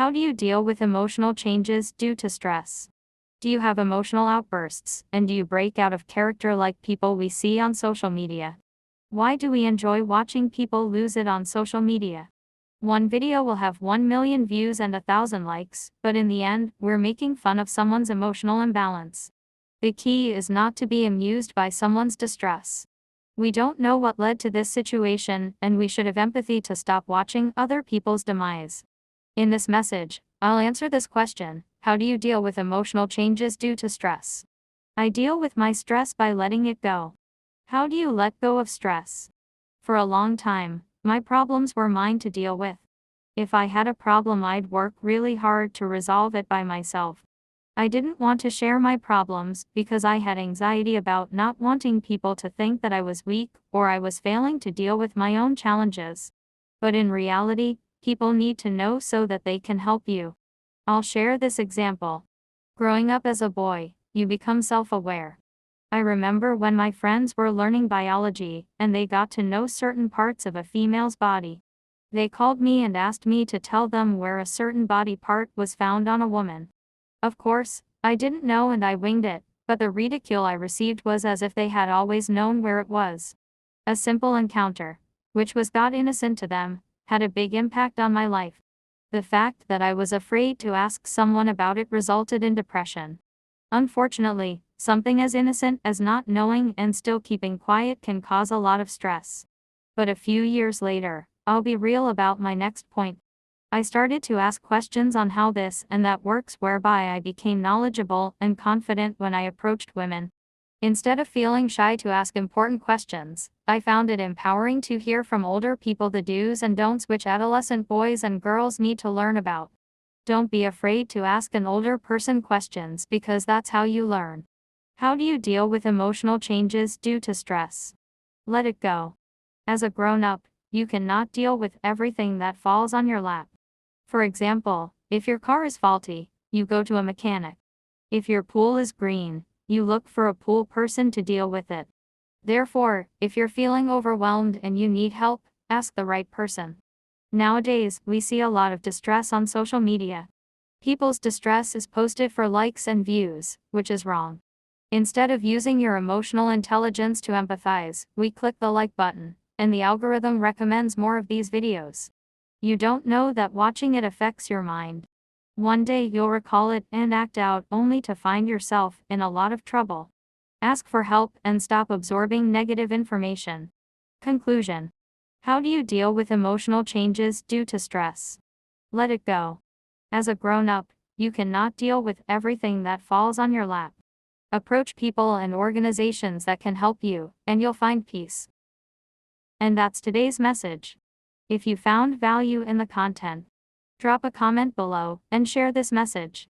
How do you deal with emotional changes due to stress? Do you have emotional outbursts, and do you break out of character like people we see on social media? Why do we enjoy watching people lose it on social media? One video will have 1 million views and 1,000 likes, but in the end, we're making fun of someone's emotional imbalance. The key is not to be amused by someone's distress. We don't know what led to this situation, and we should have empathy to stop watching other people's demise. In this message, I'll answer this question: how do you deal with emotional changes due to stress? I deal with my stress by letting it go. How do you let go of stress? For a long time, my problems were mine to deal with. If I had a problem, I'd work really hard to resolve it by myself. I didn't want to share my problems because I had anxiety about not wanting people to think that I was weak or I was failing to deal with my own challenges. But in reality, people need to know so that they can help you. I'll share this example. Growing up as a boy, you become self-aware. I remember when my friends were learning biology and they got to know certain parts of a female's body. They called me and asked me to tell them where a certain body part was found on a woman. Of course, I didn't know and I winged it, but the ridicule I received was as if they had always known where it was. A simple encounter, which was God innocent to them, had a big impact on my life. The fact that I was afraid to ask someone about it resulted in depression. Unfortunately, something as innocent as not knowing and still keeping quiet can cause a lot of stress. But a few years later, I'll be real about my next point. I started to ask questions on how this and that works, whereby I became knowledgeable and confident when I approached women. Instead of feeling shy to ask important questions, I found it empowering to hear from older people the do's and don'ts which adolescent boys and girls need to learn about. Don't be afraid to ask an older person questions because that's how you learn. How do you deal with emotional changes due to stress? Let it go. As a grown-up, you cannot deal with everything that falls on your lap. For example, if your car is faulty, you go to a mechanic. If your pool is green, you look for a pool person to deal with it. Therefore, if you're feeling overwhelmed and you need help, ask the right person. Nowadays, we see a lot of distress on social media. People's distress is posted for likes and views, which is wrong. Instead of using your emotional intelligence to empathize, we click the like button, and the algorithm recommends more of these videos. You don't know that watching it affects your mind. One day you'll recall it and act out only to find yourself in a lot of trouble. Ask for help and stop absorbing negative information. Conclusion. How do you deal with emotional changes due to stress? Let it go. As a grown-up, you cannot deal with everything that falls on your lap. Approach people and organizations that can help you, and you'll find peace. And that's today's message. If you found value in the content, drop a comment below and share this message.